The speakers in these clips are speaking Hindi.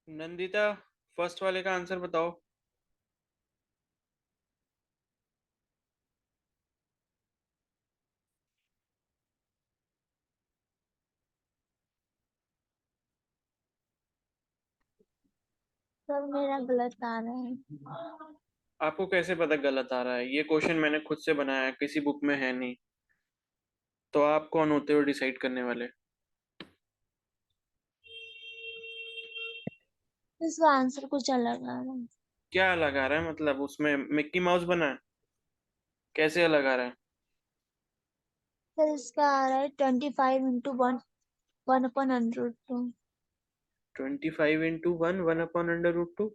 नंदिता, फर्स्ट वाले का आंसर बताओ। सब मेरा गलत आ रहा है। आपको कैसे पता गलत आ रहा है? ये क्वेश्चन मैंने खुद से बनाया है, किसी बुक में है नहीं। तो आप कौन होते हो डिसाइड करने वाले? इसका आंसर कुछ अलग आ रहा है। क्या अलग आ रहा है? मतलब उसमें मिक्की माउस बना है? कैसे अलग आ रहा है? सर इसका आ रहा है 25 into 1, 1/√2। 25 into 1, 1/√2।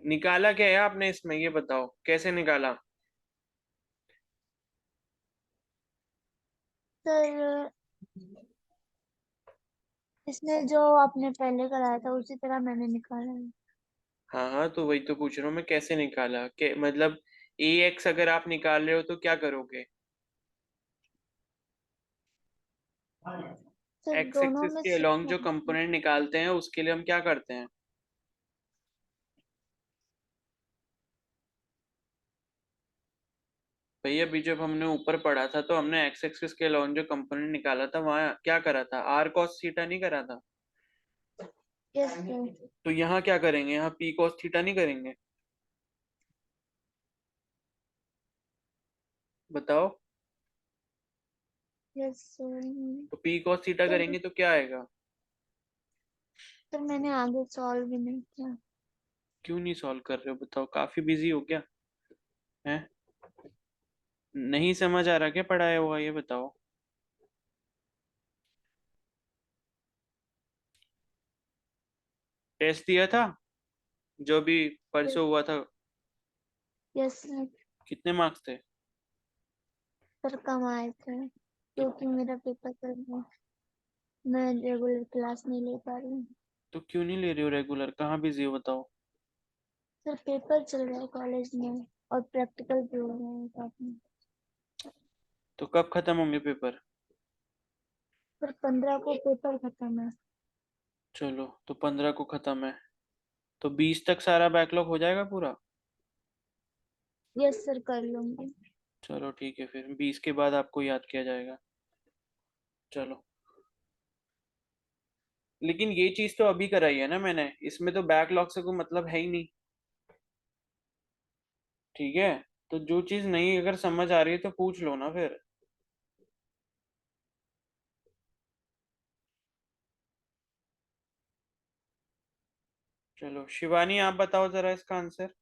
निकाला क्या है आपने इसमें, ये बताओ कैसे निकाला? सर इसमें जो आपने पहले कराया था उसी तरह मैंने निकाला है। हाँ हाँ, तो वही तो पूछ रहा हूँ मैं, कैसे निकाला के मतलब ए एक्स अगर आप निकाल रहे हो तो क्या करोगे? सर एक्स दोनों एक्सिस में के से अलोंग जो कंपोनेंट निकालते हैं उसके लिए हम क्या करते हैं? भैया अभी जब हमने ऊपर पढ़ा था तो हमने एक्स एक्सिस के अलोंग जो कंपोनेंट निकाला था वहां क्या करा था? आर कॉस थीटा नहीं करा था? Yes sir. तो यहाँ क्या करेंगे? यहाँ पी कॉस थीटा नहीं करेंगे? बताओ। Yes sir. तो पी कॉस थीटा सर करेंगे तो क्या आएगा? सर मैंने आगे सॉल्व भी नहीं किया। क्यों नहीं सॉल्व कर रहे हो? बताओ, काफी बिजी हो क्या? है? नहीं समझ आ रहा क्या पढ़ाया हुआ, ये बताओ। टेस्ट दिया था जो भी यस। परसों हुआ था? Yes sir. कितने मार्क्स थे? सर कम आए थे क्योंकि कितने? मेरा पेपर चल रहा है। मैं रेगुलर क्लास नहीं ले पा रही हूँ। तो क्यों नहीं ले रहे हो रेगुलर? कहाँ बिजी हो बताओ। सर पेपर चल रहा है कॉलेज में और प्रैक्टिकल भी हो रहा है साथ में। तो कब खत्म होंगे पेपर? सर 15 को पेपर खत्म है। चलो, तो 15 को खत्म है तो 20 तक सारा बैकलॉग हो जाएगा पूरा? यस सर कर लूंगी। चलो ठीक है, फिर 20 के बाद आपको याद किया जाएगा। चलो। लेकिन ये चीज तो अभी कराई है ना मैंने, इसमें तो बैकलॉग से कोई मतलब है ही नहीं। ठीक है। तो जो चीज नहीं अगर समझ आ रही है तो पूछ लो ना फिर। चलो शिवानी, आप बताओ जरा इसका आंसर।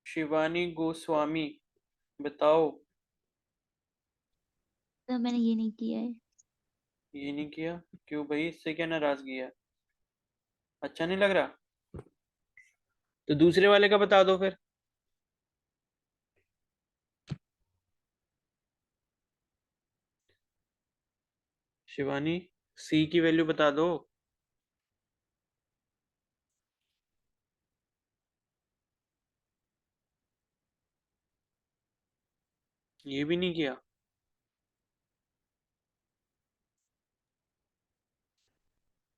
शिवानी गोस्वामी, बताओ। तो मैंने ये नहीं किया है। ये नहीं किया? क्यों भाई, इससे क्या नाराजगी है? अच्छा नहीं लग रहा? तो दूसरे वाले का बता दो फिर। शिवानी, सी की वैल्यू बता दो। ये भी नहीं किया?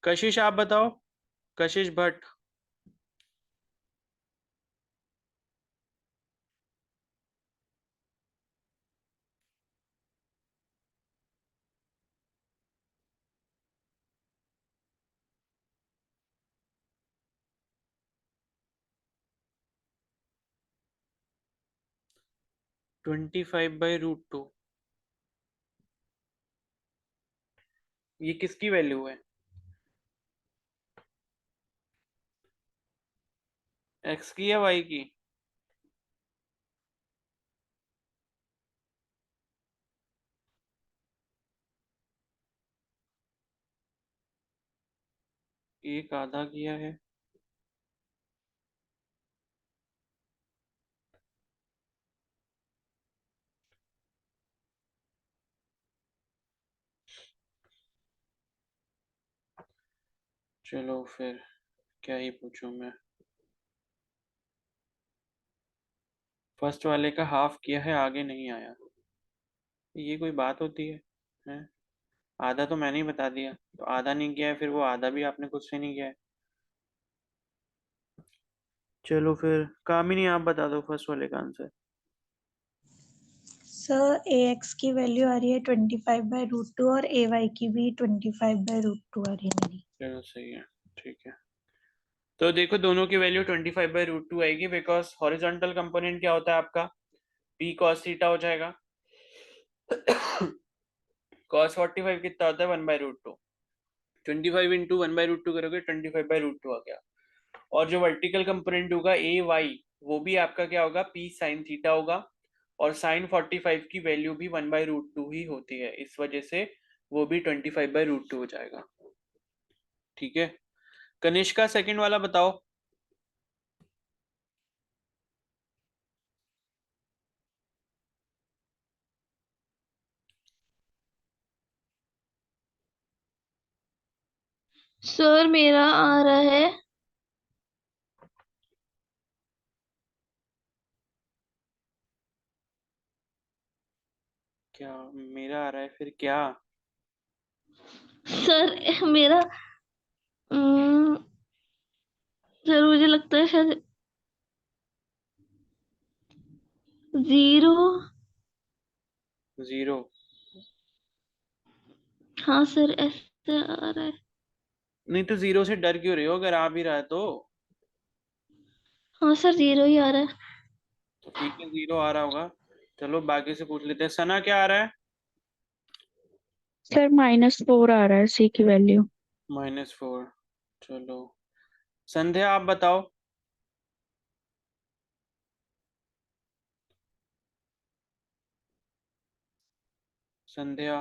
कशिश आप बताओ। कशिश भट्ट।25/√2। ये किसकी वैल्यू है? एक्स की या वाई की? एक आधा किया है। चलो फिर, क्या ही पूछूं मैं। फर्स्ट वाले का हाफ किया है, आगे नहीं आया। ये कोई बात होती है? आधा तो मैंने ही बता दिया, तो आधा नहीं किया है, फिर वो आधा भी आपने खुद से नहीं किया है। चलो फिर काम ही नहीं, आप बता दो फर्स्ट वाले का आंसर। सर ए एक्स की वैल्यू आ रही है 25/√2 और ए वाई की भी 25/√2 आ रही है मेरी। चलो सही है, ठीक है। तो देखो दोनों की वैल्यू 25/√2 आएगी, बिकॉज हॉरिजॉन्टल कंपोनेंट क्या होता है आपका, p cos थीटा हो जाएगा। cos 45 कितना होता है, 1/√2। 25 इंटू 1/√2 करोगे, 25/√2 आ गया। और जो वर्टिकल कंपोनेंट होगा ए वाई, वो भी आपका क्या होगा, p sin थीटा होगा। और sin 45 की वैल्यू भी 1/√2 ही होती है, इस वजह से वो भी 25/√2 हो जाएगा। ठीक है, कनिष्का सेकंड वाला बताओ। सर मेरा आ रहा है क्या मेरा आ रहा है फिर क्या? सर मेरा सर मुझे लगता है शायद 0। जीरो? हाँ सर ऐसे आ रहा है। नहीं तो जीरो से डर क्यों रहे हो, अगर आ भी रहा है तो? हाँ सर 0 ही आ रहा है। तो ठीक है, जीरो आ रहा होगा। चलो बाकी से पूछ लेते हैं, सना क्या आ रहा है? सर -4 आ रहा है सी की वैल्यू। -4। चलो संध्या आप बताओ। संध्या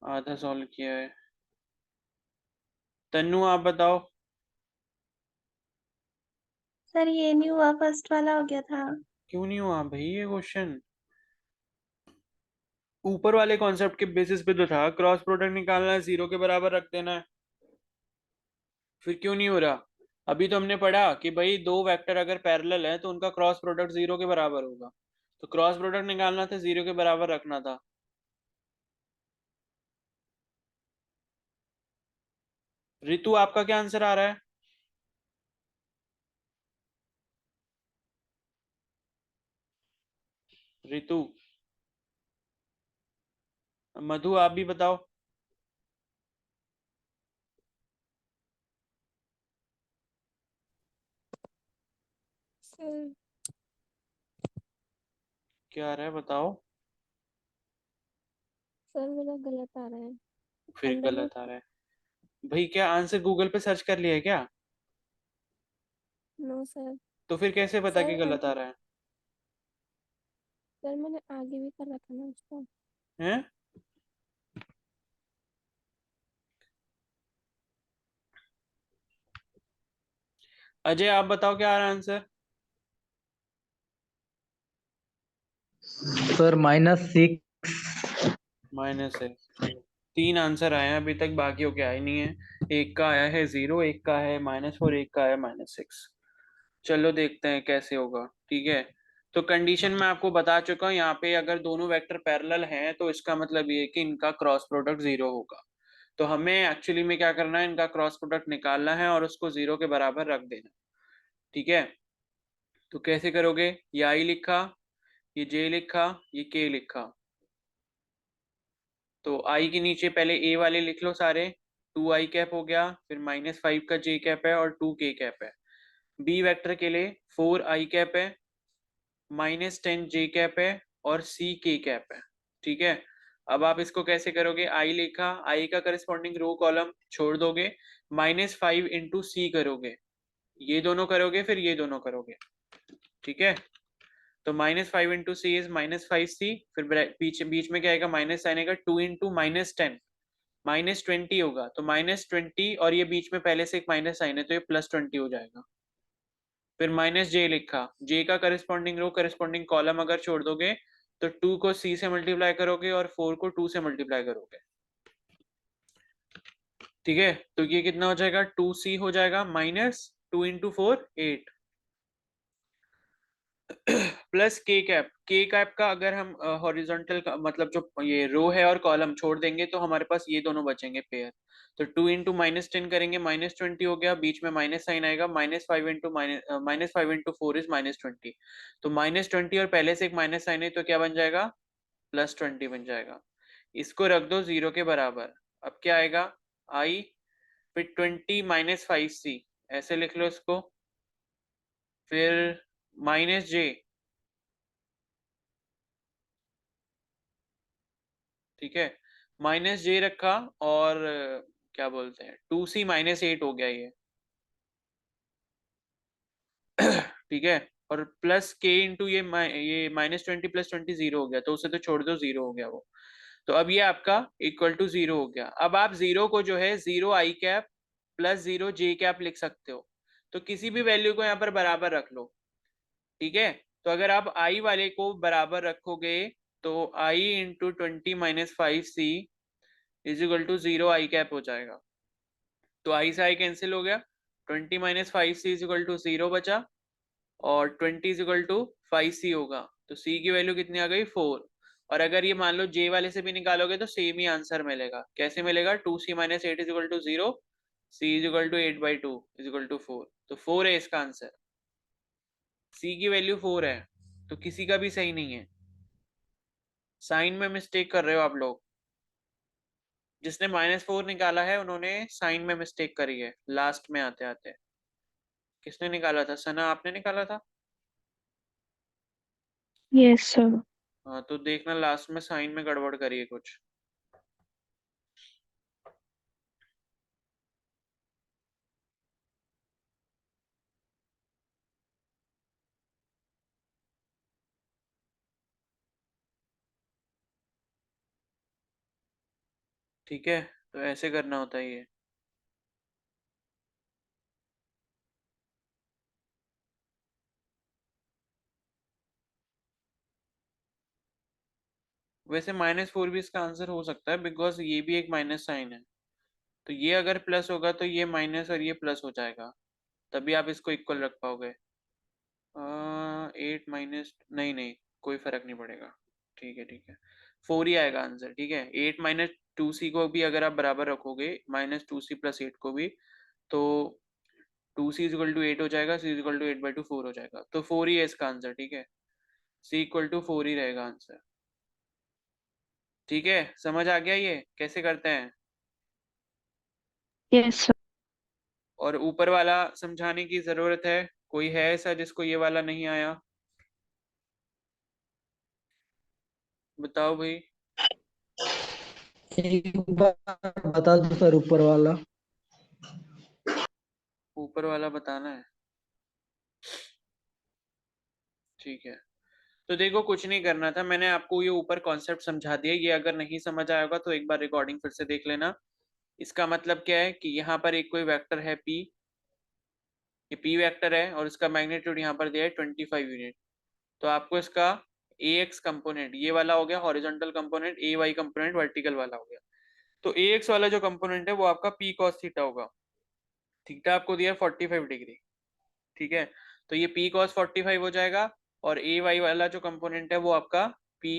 आधा सॉल्व किया है। तन्नू आप बताओ। सर ये नहीं हुआ, फर्स्ट वाला हो गया था। क्यों नहीं हुआ भाई ये क्वेश्चन? ऊपर वाले कॉन्सेप्ट के बेसिस पे तो था, क्रॉस प्रोडक्ट निकालना है, जीरो के बराबर रख देना है। फिर क्यों नहीं हो रहा? अभी तो हमने पढ़ा कि भाई दो वेक्टर अगर पैरेलल है तो उनका क्रॉस प्रोडक्ट जीरो के बराबर होगा। तो क्रॉस प्रोडक्ट निकालना था, जीरो के बराबर रखना था। रितु आपका क्या आंसर आ रहा है? रितु। मधु आप भी बताओ। सर क्या आ रहा है बताओ। सर मेरा गलत आ रहा है। फिर अंडर रूट। गलत आ रहा है? भाई क्या आंसर गूगल पे सर्च कर लिया है क्या? No sir. तो फिर कैसे पता कि सर गलत आ रहा है? सर मैंने आगे भी कर रखा ना उसको। हैं? अजय आप बताओ क्या आ रहा है आंसर? सर -6। -6। तीन आंसर आए हैं अभी तक, बाकियों के आए नहीं है। एक का आया है जीरो, एक का है -4, एक का है -6। चलो देखते हैं कैसे होगा। ठीक है, तो कंडीशन मैं आपको बता चुका हूँ, यहाँ पे अगर दोनों वेक्टर पैरेलल हैं तो इसका मतलब ये है कि इनका क्रॉस प्रोडक्ट जीरो होगा। तो हमें एक्चुअली में क्या करना है, इनका क्रॉस प्रोडक्ट निकालना है और उसको जीरो के बराबर रख देना। ठीक है, तो कैसे करोगे? ये आई लिखा, ये जे लिखा, ये के लिखा। तो आई के नीचे पहले ए वाले लिख लो सारे। 2i कैप हो गया, फिर -5 का जे कैप है और 2k कैप है। बी वेक्टर के लिए 4i कैप है, -10 जे कैप है और सी के कैप है। ठीक है, अब आप इसको कैसे करोगे? आई लिखा, आई का करस्पॉन्डिंग रो कॉलम छोड़ दोगे, -5 इंटू सी करोगे, ये दोनों करोगे, फिर ये दोनों करोगे। ठीक है, तो -5 इंटू सी इज -5c, फिर पीछे बीच में क्या आएगा, माइनस साइन आएगा, 2 इंटू -10 -20 होगा, तो -20, और ये बीच में पहले से एक माइनस साइन है तो ये +20 हो जाएगा। फिर -j लिखा, j का करस्पॉन्डिंग रो करस्पॉन्डिंग कॉलम अगर छोड़ दोगे तो 2 को c से मल्टीप्लाई करोगे और 4 को 2 से मल्टीप्लाई करोगे। ठीक है, तो ये कितना हो जाएगा, 2c हो जाएगा, 2 into 4 8 प्लस के कैप का अगर हम हॉरिजॉन्टल का मतलब जो ये रो है और कॉलम छोड़ देंगे तो हमारे पास ये दोनों बचेंगे पेयर। तो 2 इंटू -10 करेंगे -20 हो गया, बीच में माइनस साइन आएगा, -5 इंटू 4 इज -20। तो -20 और पहले से एक माइनस साइन है तो क्या बन जाएगा, +20 बन जाएगा। इसको रख दो 0 के बराबर। अब क्या आएगा, आई फिर 20 -5c ऐसे लिख लो इसको, फिर -j, ठीक है, -j रखा और क्या बोलते हैं 2c -8 हो गया ये ठीक है, और प्लस k इंटू ये -20 + 20 0 हो गया, तो उसे तो छोड़ दो, 0 हो गया वो। तो अब ये आपका इक्वल टू 0 हो गया। अब आप 0 को जो है 0 i cap plus 0 j cap लिख सकते हो, तो किसी भी वैल्यू को यहाँ पर बराबर रख लो, ठीक है। तो अगर आप i वाले को बराबर रखोगे तो i into 20 -5c is equal to 0 i cap हो जाएगा। तो i से i कैंसिल हो गया, 20 -5c इज इक्वल टू 0 बचा, और 20 इज इक्वल टू 5c होगा। तो c की वैल्यू कितनी आ गई, 4। और अगर ये मान लो j वाले से भी निकालोगे तो सेम ही आंसर मिलेगा। कैसे मिलेगा, 2c - 8 is equal to 0, c is equal to 8/2 is equal to 4। तो 4 है इसका आंसर, c की वैल्यू 4 है, तो किसी का भी सही नहीं है। साइन में मिस्टेक कर रहे हो आप लोग, जिसने -4 निकाला है उन्होंने साइन में मिस्टेक करी है लास्ट में आते आते। किसने निकाला था, सना आपने निकाला था? Yes sir. हाँ तो देखना लास्ट में साइन में गड़बड़ करी है कुछ। ठीक है, तो ऐसे करना होता है ये। वैसे -4 भी इसका आंसर हो सकता है, बिकॉज ये भी एक माइनस साइन है, तो ये अगर प्लस होगा तो ये माइनस और ये प्लस हो जाएगा, तभी आप इसको इक्वल रख पाओगे। 8 माइनस, नहीं नहीं कोई फर्क नहीं पड़ेगा, ठीक है ठीक है, 4 ही आएगा आंसर, ठीक है। 8 - 2c को भी अगर आप बराबर रखोगे -2c + 8 को भी, तो 2c इज इक्वल टू 8 हो जाएगा, c इज इक्वल टू 8/2 4 हो जाएगा, तो 4 ही है इसका आंसर, ठीक है। c इक्वल टू 4 ही रहेगा आंसर, ठीक है। समझ आ गया ये कैसे करते हैं? Yes sir. और ऊपर वाला समझाने की जरूरत है? कोई है ऐसा जिसको ये वाला नहीं आया? बताओ भाई। एक बार बता दो सर ऊपर वाला। ऊपर वाला बताना है, ठीक है। तो देखो कुछ नहीं करना था, मैंने आपको ये ऊपर कॉन्सेप्ट समझा दिया। ये अगर नहीं समझ आया होगा तो एक बार रिकॉर्डिंग फिर से देख लेना। इसका मतलब क्या है कि यहाँ पर एक कोई वेक्टर है p, ये p वेक्टर है और इसका मैग्नीट्यूड यहाँ पर दिया है 25 यूनिट। तो आपको इसका ax कंपोनेंट ये वाला हो गया horizontal component, ay component vertical वाला हो गया। तो ax वाला जो कंपोनेंट है वो आपका p cos थीटा होगा। थीटा आपको दिया 45 डिग्री, ठीक है। तो ये p cos 45 हो जाएगा, और ए वाई वाला जो कंपोनेंट है वो आपका p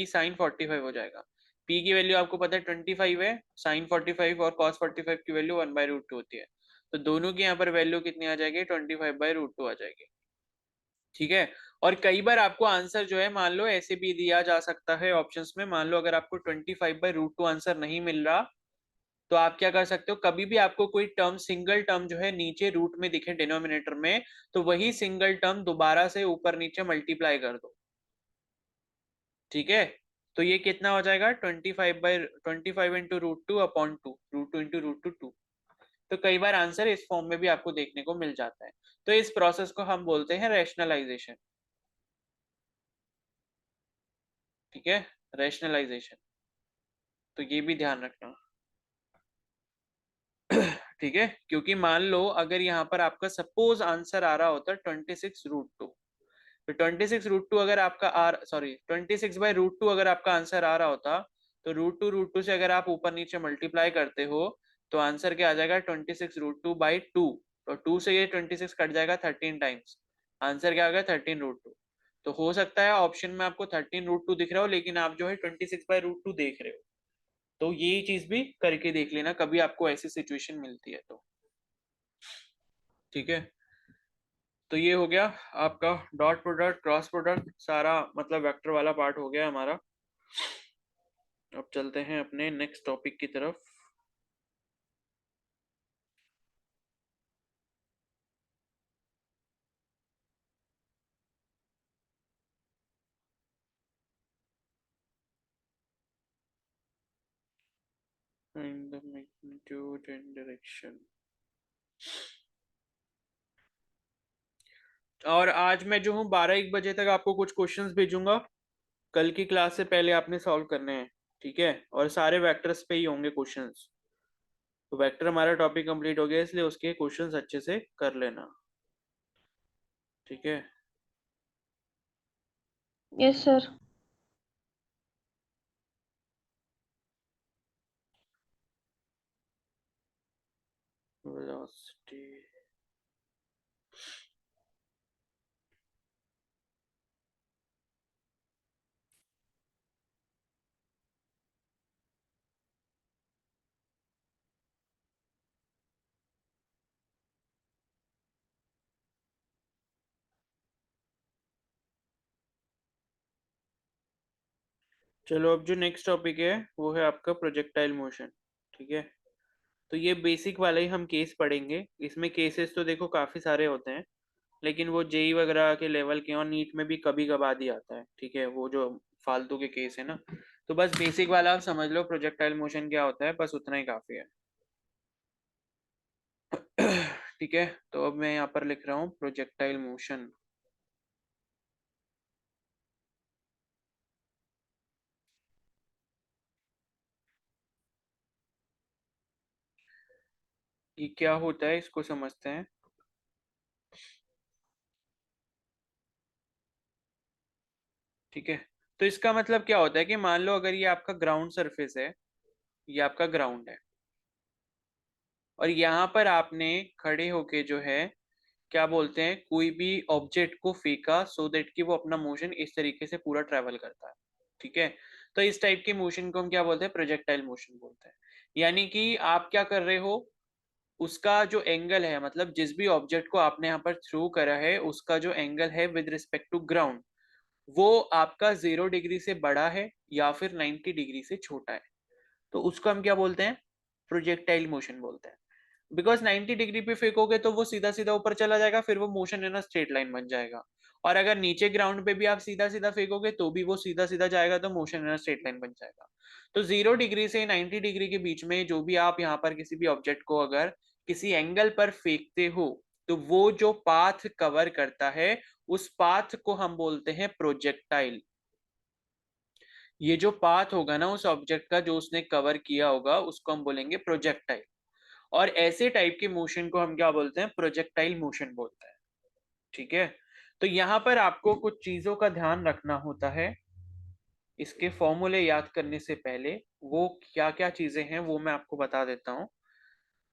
sin 45 हो जाएगा। p की वैल्यू आपको पता है 25 है, sin 45 और cos 45 की वैल्यू 1/√2 होती है। तो दोनों की यहाँ पर वैल्यू कितनी आ जाएगी, 25/√2 आ जाएगी, ठीक है। और कई बार आपको आंसर जो है मान लो ऐसे भी दिया जा सकता है ऑप्शंस में। मान लो अगर आपको 25/√2 आंसर नहीं मिल रहा तो आप क्या कर सकते हो, कभी भी आपको कोई टर्म सिंगल टर्म जो है नीचे रूट में दिखे डिनोमिनेटर में, तो वही सिंगल टर्म दोबारा से ऊपर नीचे मल्टीप्लाई कर दो, ठीक है। तो ये कितना हो जाएगा 25 इंटू √2 अपॉन 2, √2 इंटू √2 2। तो कई बार आंसर इस फॉर्म में भी आपको देखने को मिल जाता है। तो इस प्रोसेस को हम बोलते हैं रैशनलाइजेशन, ठीक है, रैशनलाइजेशन। तो ये भी ध्यान रखना ठीक है। क्योंकि मान लो अगर यहाँ पर आपका सपोज आंसर आ रहा होता 26√2, तो 26√2 अगर आपका सॉरी 26/√2 अगर आपका आंसर आ रहा होता, तो √2 से अगर आप ऊपर नीचे मल्टीप्लाई करते हो तो आंसर क्या आ जाएगा 26√2/2। तो 2 से ये 26 कट जाएगा 13 टाइम्स, आंसर क्या आ गया 13√2। तो हो सकता है ऑप्शन में आपको 13√2 दिख रहा हो, लेकिन आप जो है 26/√2 देख रहे हो। तो ये चीज भी करके देख लेना कभी आपको ऐसी सिचुएशन मिलती है तो। ठीक है, तो ये हो गया आपका डॉट प्रोडक्ट, क्रॉस प्रोडक्ट, सारा मतलब वेक्टर वाला पार्ट हो गया हमारा। अब चलते हैं अपने नेक्स्ट टॉपिक की तरफ। Find the magnitude and direction। और आज मैं जो हूँ 12-1 बजे तक आपको कुछ क्वेश्चंस भेजूंगा, कल की क्लास से पहले आपने सॉल्व करने हैं। ठीक है, और सारे वेक्टर्स पे ही होंगे क्वेश्चंस। तो वेक्टर हमारा टॉपिक कंप्लीट हो गया, इसलिए उसके क्वेश्चंस अच्छे से कर लेना। ठीक है, यस सर। वेलोसिटी, चलो अब जो नेक्स्ट टॉपिक है वो है आपका प्रोजेक्टाइल मोशन। ठीक है, तो ये बेसिक वाला ही हम केस पढ़ेंगे। इसमें केसेस तो देखो काफी सारे होते हैं, लेकिन वो जेई वगैरह के लेवल के और नीट में भी कभी कभार ही आता है। ठीक है, वो जो फालतू के केस है ना, तो बस बेसिक वाला आप समझ लो प्रोजेक्टाइल मोशन क्या होता है, बस उतना ही काफी है। ठीक है, तो अब मैं यहाँ पर लिख रहा हूँ प्रोजेक्टाइल मोशन। ये क्या होता है इसको समझते हैं। ठीक है, तो इसका मतलब क्या होता है कि मान लो अगर ये आपका ग्राउंड सरफेस है, ये आपका ग्राउंड है, और यहाँ पर आपने खड़े होके जो है क्या बोलते हैं कोई भी ऑब्जेक्ट को फेंका, सो दैट कि वो अपना मोशन इस तरीके से पूरा ट्रेवल करता है। ठीक है, तो इस टाइप के मोशन को हम क्या बोलते हैं, प्रोजेक्टाइल मोशन बोलते हैं। यानी कि आप क्या कर रहे हो, उसका जो एंगल है, मतलब जिस भी ऑब्जेक्ट को आपने यहाँ पर थ्रो करा है उसका जो एंगल है विद रिस्पेक्ट टू ग्राउंड, वो आपका 0 डिग्री से बड़ा है या फिर 90 डिग्री से छोटा है, तो उसको हम क्या बोलते हैं, प्रोजेक्टाइल मोशन बोलते हैं। बिकॉज 90 डिग्री पे फेंकोगे तो वो सीधा सीधा ऊपर चला जाएगा, फिर वो मोशन है ना स्ट्रेट लाइन बन जाएगा। और अगर नीचे ग्राउंड पे भी आप सीधा सीधा फेंकोगे तो भी वो सीधा सीधा जाएगा, तो मोशन है ना स्ट्रेट लाइन बन जाएगा। तो 0 डिग्री से 90 डिग्री के बीच में जो भी आप यहाँ पर किसी भी ऑब्जेक्ट को अगर किसी एंगल पर फेंकते हो, तो वो जो पाथ कवर करता है उस पाथ को हम बोलते हैं प्रोजेक्टाइल। ये जो पाथ होगा ना उस ऑब्जेक्ट का जो उसने कवर किया होगा उसको हम बोलेंगे प्रोजेक्टाइल। और ऐसे टाइप के मोशन को हम क्या बोलते हैं, प्रोजेक्टाइल मोशन बोलते हैं। ठीक है, तो यहाँ पर आपको कुछ चीजों का ध्यान रखना होता है इसके फॉर्मूले याद करने से पहले। वो क्या क्या चीजें हैं वो मैं आपको बता देता हूँ।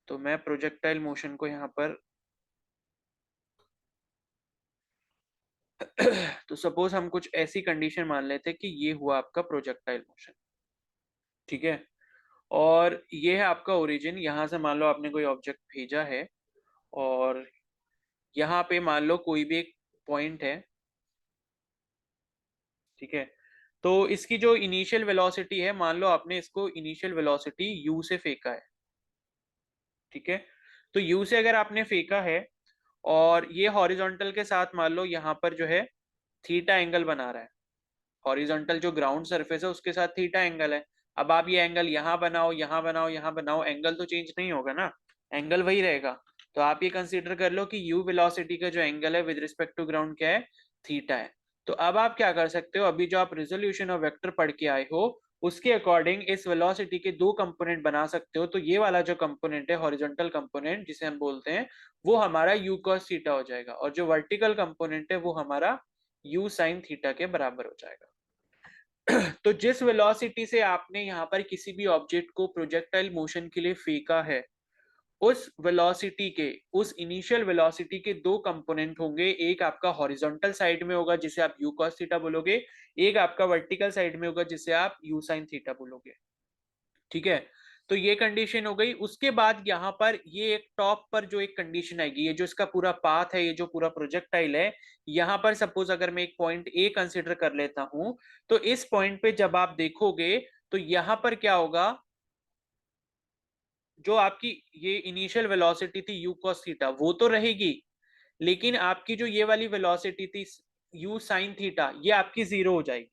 तो मैं प्रोजेक्टाइल मोशन को यहाँ पर तो सपोज हम कुछ ऐसी कंडीशन मान लेते हैं कि ये हुआ आपका प्रोजेक्टाइल मोशन। ठीक है, और ये है आपका ओरिजिन, यहाँ से मान लो आपने कोई ऑब्जेक्ट भेजा है, और यहाँ पे मान लो कोई भी एक पॉइंट है। ठीक है, तो इसकी जो इनिशियल वेलोसिटी है, मान लो आपने इसको इनिशियल वेलोसिटी u से फेंका है। ठीक है, तो u से अगर आपने फेंका है और ये हॉरिजॉन्टल के साथ मान लो यहाँ पर जो है थीटा एंगल बना रहा है, हॉरिजॉन्टल जो ग्राउंड सरफेस है उसके साथ थीटा एंगल है। अब आप ये एंगल यहाँ बनाओ, यहाँ बनाओ, यहाँ बनाओ, एंगल तो चेंज नहीं होगा ना, एंगल वही रहेगा। तो आप ये कंसीडर कर लो कि u वेलोसिटी का जो एंगल है विद रिस्पेक्ट टू ग्राउंड क्या है, थीटा है। तो अब आप क्या कर सकते हो, अभी जो आप रिजोल्यूशन ऑफ वेक्टर पढ़ के आए हो उसके अकॉर्डिंग इस वेलोसिटी के दो कंपोनेंट बना सकते हो। तो ये वाला जो कंपोनेंट है हॉरिजॉन्टल कंपोनेंट जिसे हम बोलते हैं, वो हमारा u cos थीटा हो जाएगा, और जो वर्टिकल कंपोनेंट है वो हमारा u sin थीटा के बराबर हो जाएगा। तो जिस वेलोसिटी से आपने यहाँ पर किसी भी ऑब्जेक्ट को प्रोजेक्टाइल मोशन के लिए फेंका है, उस वेलोसिटी के, उस इनिशियल वेलोसिटी के दो कंपोनेंट होंगे, एक आपका हॉरिजॉन्टल साइड में होगा जिसे आप u cos थीटा बोलोगे, एक आपका वर्टिकल साइड में होगा जिसे आप u sin थीटा बोलोगे। ठीक है, तो ये कंडीशन हो गई। उसके बाद यहाँ पर ये एक टॉप पर जो एक कंडीशन आएगी, ये जो इसका पूरा पाथ है, ये जो पूरा प्रोजेक्टाइल है, यहाँ पर सपोज अगर मैं एक पॉइंट ए कंसिडर कर लेता हूं, तो इस पॉइंट पे जब आप देखोगे तो यहाँ पर क्या होगा, जो आपकी ये इनिशियल वेलोसिटी थी u cos थीटा वो तो रहेगी, लेकिन आपकी जो ये वाली वेलोसिटी थी u sin थीटा ये आपकी जीरो हो जाएगी।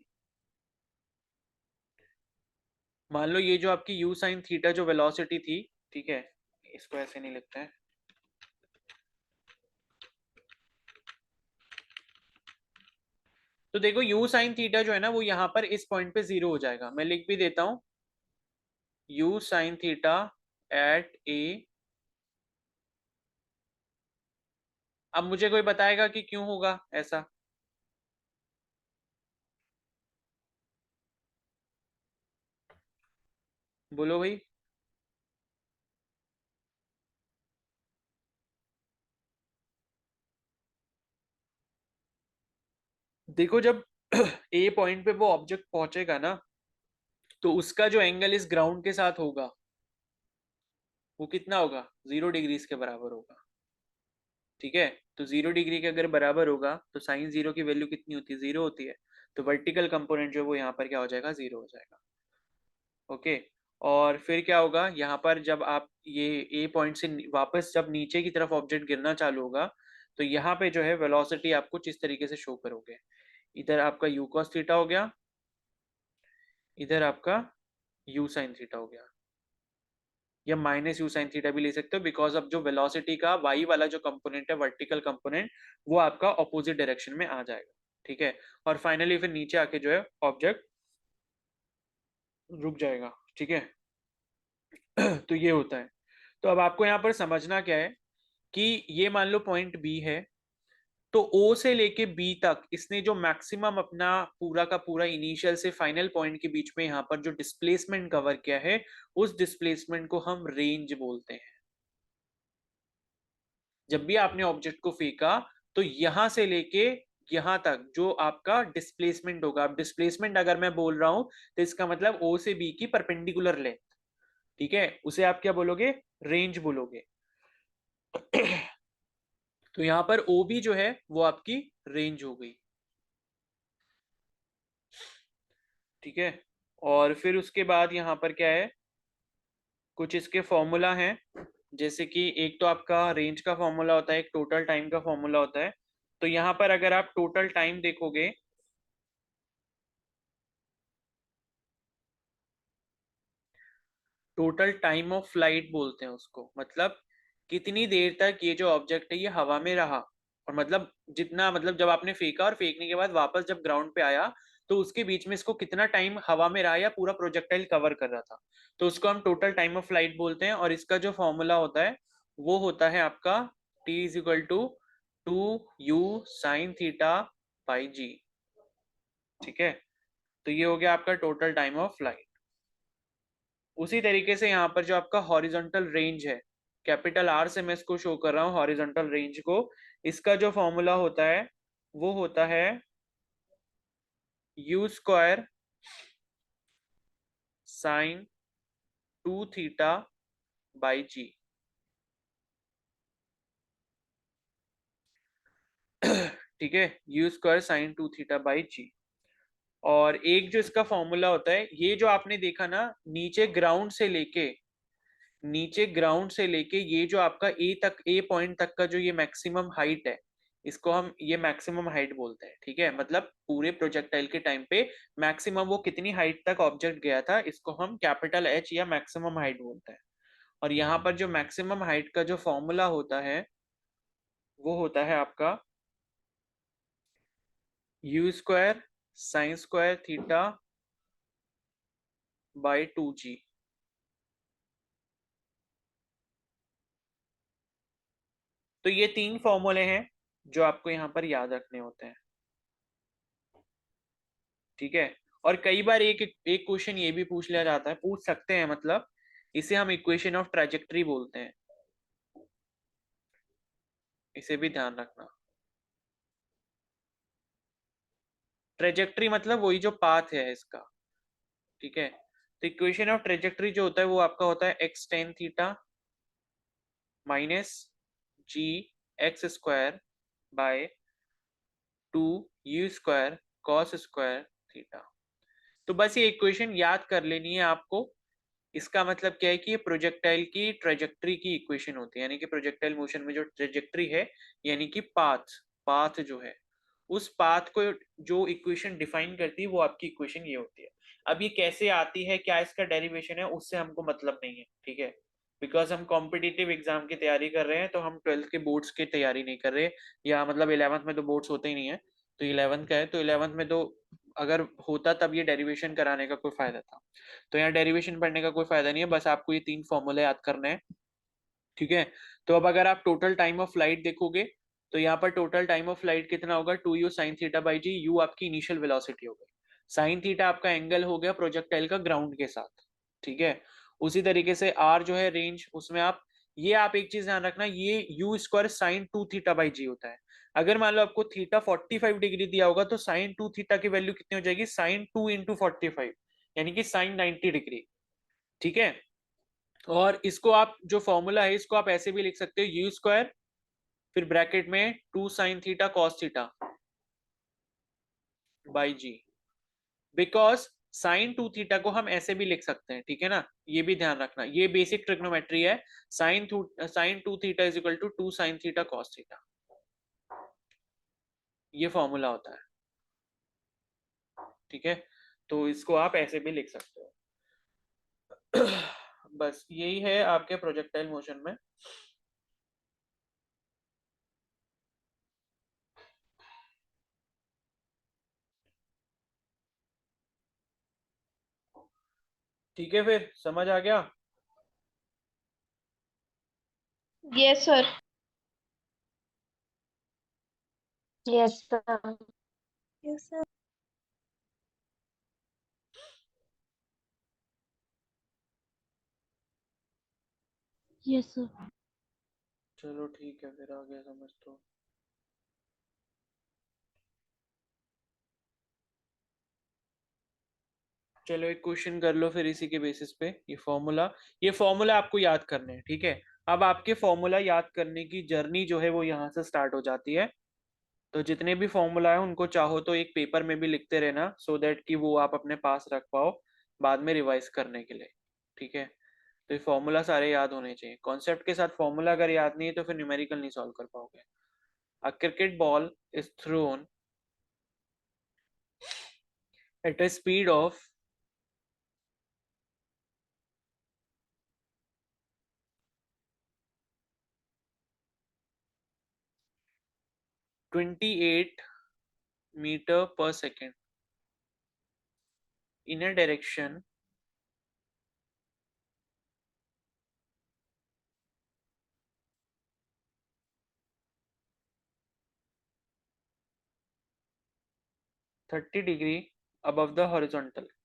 मान लो ये जो आपकी u sin थीटा जो वेलोसिटी थी, ठीक है, इसको ऐसे नहीं लिखते हैं, तो देखो u sin थीटा जो है ना वो यहाँ पर इस पॉइंट पे जीरो हो जाएगा। मैं लिख भी देता हूं, u sin theta at a। अब मुझे कोई बताएगा कि क्यों होगा ऐसा? बोलो भाई। देखो जब ए पॉइंट पे वो ऑब्जेक्ट पहुंचेगा ना, तो उसका जो एंगल इस ग्राउंड के साथ होगा वो कितना होगा, 0 डिग्रीज के बराबर होगा। ठीक है, तो 0 डिग्री के अगर बराबर होगा तो साइन 0 की वैल्यू कितनी होती है, 0 होती है। तो वर्टिकल कंपोनेंट जो वो यहाँ पर क्या हो जाएगा, 0 हो जाएगा। ओके, और फिर क्या होगा यहाँ पर, जब आप ये ए पॉइंट से वापस जब नीचे की तरफ ऑब्जेक्ट गिरना चालू होगा, तो यहाँ पे जो है वेलोसिटी आप कुछ इस तरीके से शो करोगे। इधर आपका u cos थीटा हो गया, इधर आपका u sin थीटा हो गया, या माइनस u sin थीटा भी ले सकते हो, बिकॉज अब जो वेलोसिटी का y वाला जो कंपोनेंट है, वर्टिकल कंपोनेंट, वो आपका ऑपोजिट डायरेक्शन में आ जाएगा। ठीक है, और फाइनली फिर नीचे आके जो है ऑब्जेक्ट रुक जाएगा। ठीक है, तो ये होता है। तो अब आपको यहाँ पर समझना क्या है कि ये मान लो पॉइंट बी है, तो ओ से लेके बी तक इसने जो मैक्सिमम अपना पूरा का पूरा इनिशियल से फाइनल पॉइंट के बीच में यहाँ पर जो डिस्प्लेसमेंट कवर किया है, उस डिस्प्लेसमेंट को हम रेंज बोलते हैं। जब भी आपने ऑब्जेक्ट को फेंका तो यहां से लेके यहां तक जो आपका डिस्प्लेसमेंट होगा, अब डिस्प्लेसमेंट अगर मैं बोल रहा हूं तो इसका मतलब ओ से बी की परपेंडिकुलर लेंथ, ठीक है, उसे आप क्या बोलोगे, रेंज बोलोगे। तो यहां पर ओ बी जो है वो आपकी रेंज हो गई। ठीक है, और फिर उसके बाद यहाँ पर क्या है, कुछ इसके फॉर्मूला हैं, जैसे कि एक तो आपका रेंज का फॉर्मूला होता है, एक टोटल टाइम का फॉर्मूला होता है। तो यहाँ पर अगर आप टोटल टाइम देखोगे, टोटल टाइम ऑफ फ्लाइट बोलते हैं उसको, मतलब कितनी देर तक ये जो ऑब्जेक्ट है ये हवा में रहा, और मतलब जितना, मतलब जब आपने फेंका और फेंकने के बाद वापस जब ग्राउंड पे आया तो उसके बीच में इसको कितना टाइम हवा में रहा या पूरा प्रोजेक्टाइल कवर कर रहा था, तो उसको हम टोटल टाइम ऑफ फ्लाइट बोलते हैं। और इसका जो फॉर्मूला होता है वो होता है आपका t is equal to 2u sin theta by G. ठीक है, तो ये हो गया आपका टोटल टाइम ऑफ फ्लाइट। उसी तरीके से यहाँ पर जो आपका हॉरिजॉन्टल रेंज है, कैपिटल आर से मैं इसको शो कर रहा हूँ हॉरिजॉन्टल रेंज को, इसका जो फॉर्मूला होता है वो होता है u square sine 2 theta by G. ठीक है, u square sine 2 theta by G. और एक जो इसका फॉर्मूला होता है, ये जो आपने देखा ना, नीचे ग्राउंड से लेके ये जो आपका ए पॉइंट तक का जो ये मैक्सिमम हाइट है, इसको हम ये मैक्सिमम हाइट बोलते हैं। ठीक है, मतलब पूरे प्रोजेक्टाइल के टाइम पे मैक्सिमम वो कितनी हाइट तक ऑब्जेक्ट गया था, इसको हम कैपिटल एच या मैक्सिमम हाइट बोलते हैं। और यहाँ पर जो मैक्सिमम हाइट का जो फॉर्मूला होता है वो होता है आपका you square sine square theta by 2g। तो ये तीन फॉर्मूले हैं जो आपको यहाँ पर याद रखने होते हैं। ठीक है, और कई बार एक एक क्वेश्चन ये भी पूछ लिया जाता है, पूछ सकते हैं, मतलब इसे हम इक्वेशन ऑफ ट्रेजेक्टरी बोलते हैं। इसे भी ध्यान रखना। ट्रेजेक्ट्री मतलब वही जो पाथ है इसका, ठीक है। तो इक्वेशन ऑफ ट्रेजेक्ट्री जो होता है वो आपका होता है x tan theta minus g x square by 2 u square cos square theta. तो बस ये इक्वेशन याद कर लेनी है आपको। इसका मतलब क्या है कि ये प्रोजेक्टाइल की ट्रेजेक्ट्री की इक्वेशन होती है, यानी कि प्रोजेक्टाइल मोशन में जो ट्रेजेक्ट्री है, यानी कि पाथ, पाथ जो है, उस पाथ को जो इक्वेशन डिफाइन करती है वो आपकी इक्वेशन ये होती है। अब ये कैसे आती है, क्या इसका डेरिवेशन है, उससे हमको मतलब नहीं है, ठीक है। बिकॉज हम कॉम्पिटिटिव एग्जाम की तैयारी कर रहे हैं, तो हम 12th के बोर्ड्स की तैयारी नहीं कर रहे, या मतलब 11th में तो बोर्ड्स होते ही नहीं है, तो 11th का है, तो 11th में तो अगर होता तब ये डेरिवेशन कराने का कोई फायदा था। तो यहाँ डेरिवेशन पढ़ने का कोई फायदा नहीं है, बस आपको ये 3 फॉर्मूले याद करने हैं, ठीक है। तो अब अगर आप टोटल टाइम ऑफ फ्लाइट देखोगे, तो यहाँ पर टोटल टाइम ऑफ फ्लाइट कितना होगा, 2u sin theta by g. U आपकी इनिशियल वेलोसिटी हो गई, साइन थीटा आपका एंगल हो गया प्रोजेक्टाइल का ग्राउंड के साथ, ठीक है। उसी तरीके से r जो है रेंज, उसमें आप एक चीज ध्यान रखना, ये u square sine 2 theta by G होता है। अगर मान लो आपको थीटा 45 डिग्री दिया होगा, तो साइन 2 थीटा की वैल्यू कितनी हो जाएगी, साइन 2 इंटू 45, यानी कि साइन 90 डिग्री, ठीक है। और इसको आप जो फॉर्मूला है इसको आप ऐसे भी लिख सकते हो, यू स्क्वायर फिर ब्रैकेट में 2 sine theta cos theta by g. Because sine 2 theta को हम ऐसे भी लिख सकते हैं, ठीक है ना, ये भी ध्यान रखना, ये बेसिक ट्रिग्नोमेट्री है। Sine 2 theta is equal to 2 sine theta cos theta, ये फॉर्मूला होता है, ठीक है। तो इसको आप ऐसे भी लिख सकते हो। बस यही है आपके प्रोजेक्टाइल मोशन में। ठीक है, फिर समझ आ गया। Yes sir. Yes sir. Yes, sir. Yes sir. चलो ठीक है, फिर आ गया समझ तो। चलो एक क्वेश्चन कर लो फिर इसी के बेसिस पे, ये फॉर्मूला आपको याद करने हैं, ठीक है। अब आपके फॉर्मूला याद करने की जर्नी जो है वो यहाँ से स्टार्ट हो जाती है। तो जितने भी फॉर्मूला है उनको चाहो तो एक पेपर में भी लिखते रहना, सो दैट कि वो आप अपने पास रख पाओ बाद में रिवाइज करने के लिए, ठीक है। तो ये फॉर्मूला सारे याद होने चाहिए, कॉन्सेप्ट के साथ फॉर्मूला अगर याद नहीं है तो फिर न्यूमेरिकल नहीं सॉल्व कर पाओगे। A cricket ball is thrown at a speed of 28 meter per second in a direction 30 degree above the horizontal.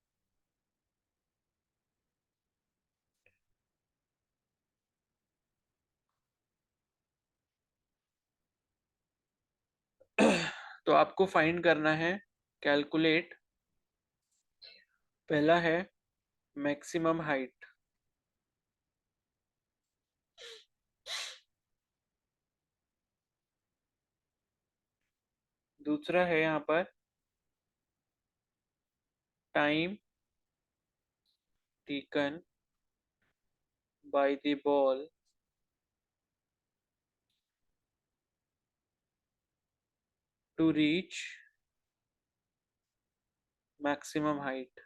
तो आपको फाइंड करना है, कैलकुलेट, पहला है मैक्सिमम हाइट, दूसरा है यहाँ पर time taken by the ball to reach maximum height.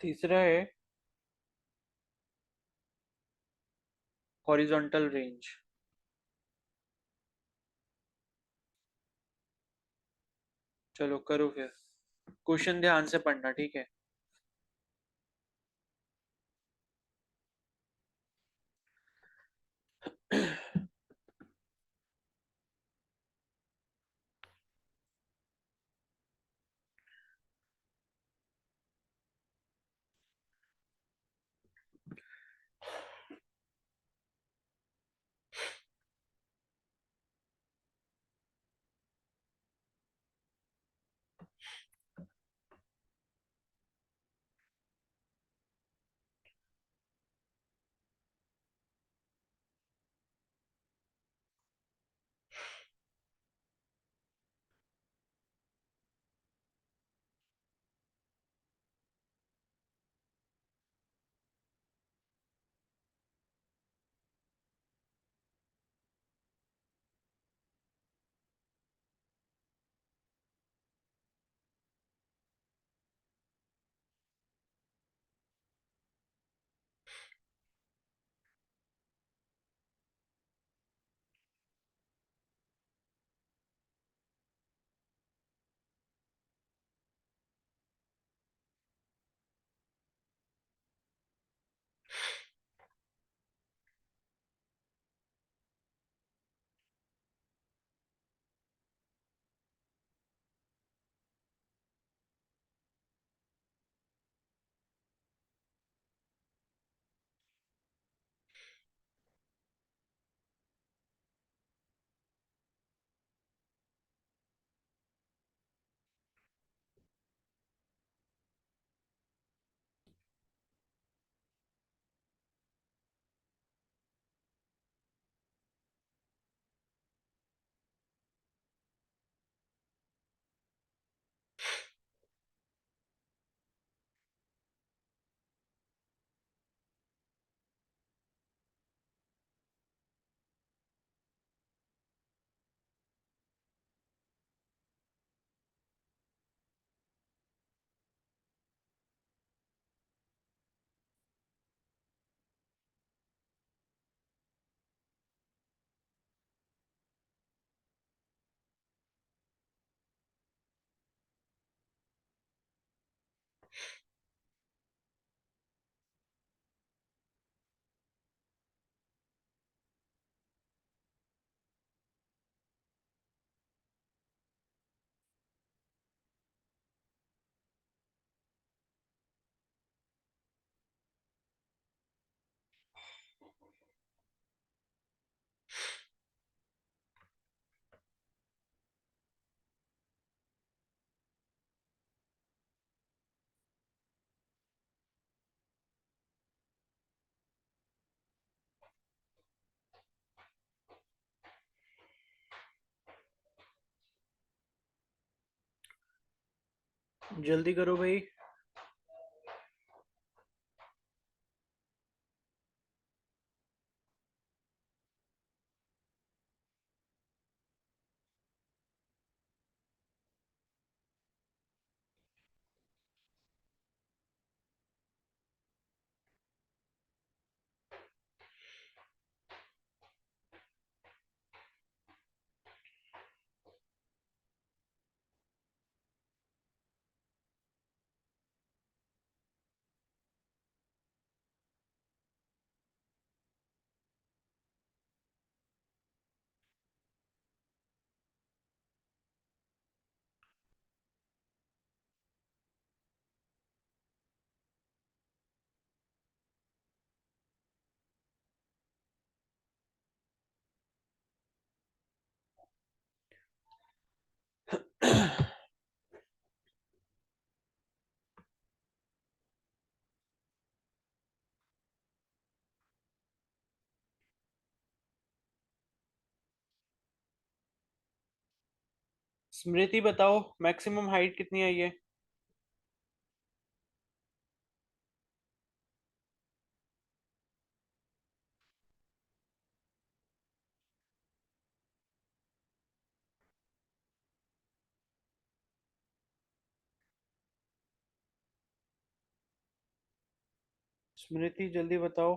तीसरा है हॉरिजॉन्टल रेंज। चलो करो फिर, क्वेश्चन ध्यान से पढ़ना, ठीक है। जल्दी करो भाई। स्मृति बताओ मैक्सिमम हाइट कितनी आई है? स्मृति जल्दी बताओ।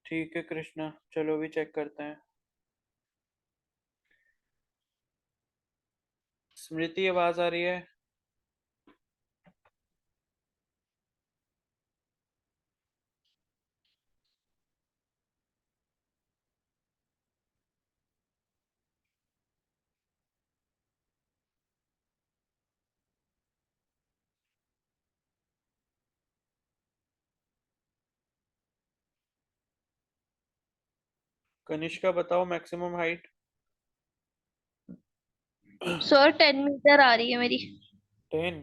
ठीक है कृष्णा, चलो भी चेक करते हैं। स्मृति आवाज आ रही है? कनिष्का बताओ मैक्सिमम हाइट। सर 10 मीटर आ रही है मेरी। 10?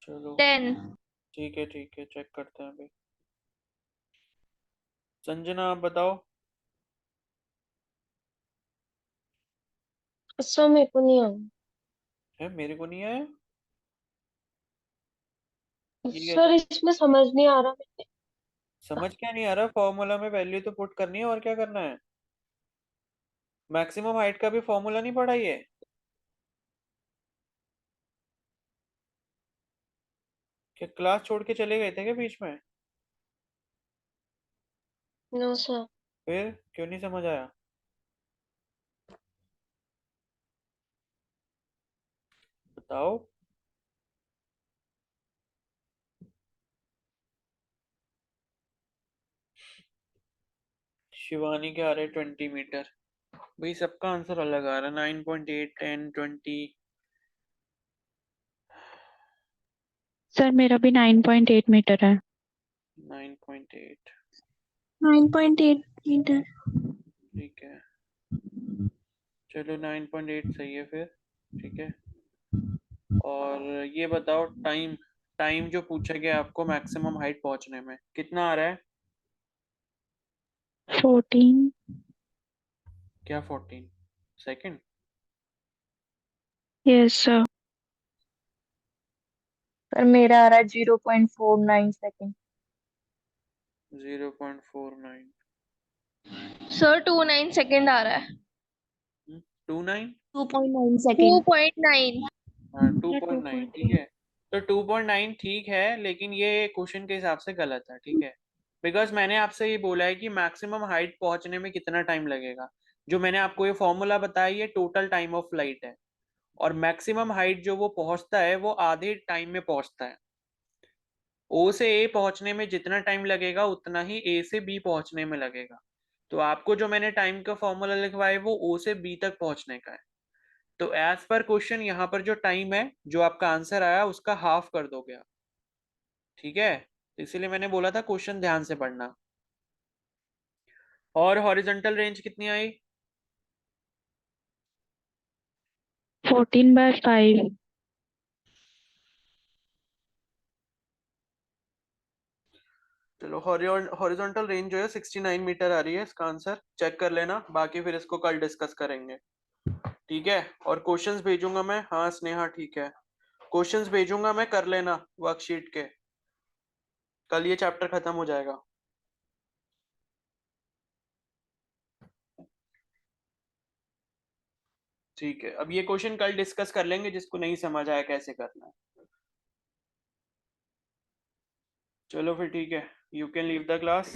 चलो 10। ठीक है चेक करते हैं अभी। संजना आप बताओ। सर मेरे को नहीं आया। है मेरे को नहीं आया? ये सर कैसे? इसमें समझ नहीं आ रहा मेरे समझ क्या नहीं आ रहा? फॉर्मूला में वैल्यू तो पुट करनी है, और क्या करना है? मैक्सिमम हाइट का भी फॉर्मूला नहीं पढ़ा ये? क्या क्लास छोड़ के चले गए थे क्या बीच में? No sir. फिर क्यों नहीं समझ आया? बताओ। शिवानी के आ रहे 20 मीटर। भाई सबका आंसर अलग आ रहा है। 9.8, 10, 20। सर मेरा भी 9.8 मीटर है। 9.8 9.8 मीटर। ठीक है, चलो 9.8 सही है फिर। ठीक है, और ये बताओ टाइम। टाइम जो पूछा गया आपको मैक्सिमम हाइट पहुंचने में, कितना आ रहा है? 14। क्या 14 सेकंड? Yes sir. पर मेरा आ रहा है 0.49 सेकेंड। 0.49। सर 29 सेकंड आ रहा है। 29? 2.9 सेकेंड। 2.9। हाँ मेरा 2.9 ठीक 2.8। है। तो 2.9 ठीक है, लेकिन ये क्वेश्चन के हिसाब से गलत है। ठीक है, बिकॉज मैंने आपसे ये बोला है कि मैक्सिमम हाइट पहुंचने में कितना टाइम लगेगा। जो मैंने आपको ये फॉर्मूला बताया ये टोटल टाइम ऑफ फ्लाइट है, और मैक्सिमम हाइट जो वो पहुंचता है वो आधे टाइम में पहुंचता है। ओ से ए पहुंचने में जितना टाइम लगेगा उतना ही ए से बी पहुंचने में लगेगा। तो आपको जो मैंने टाइम का फॉर्मूला लिखवाया है वो ओ से बी तक पहुंचने का है। तो एज पर क्वेश्चन यहाँ पर जो टाइम है, जो आपका आंसर आया उसका हाफ कर दोगे आप। ठीक है, तो इसीलिए मैंने बोला था क्वेश्चन ध्यान से पढ़ना। और हॉरिजॉन्टल रेंज कितनी आई? 14/5। चलो हॉरिजॉन्टल रेंज जो है 69 मीटर आ रही है। इसका आंसर चेक कर लेना, बाकी फिर इसको कल डिस्कस करेंगे। ठीक है, और क्वेश्चंस भेजूंगा मैं। हाँ स्नेहा ठीक है, क्वेश्चंस भेजूंगा मैं, कर लेना वर्कशीट के, कल ये चैप्टर खत्म हो जाएगा। ठीक है, अब ये क्वेश्चन कल डिस्कस कर लेंगे, जिसको नहीं समझ आया कैसे करना है। चलो फिर ठीक है, you can leave the class.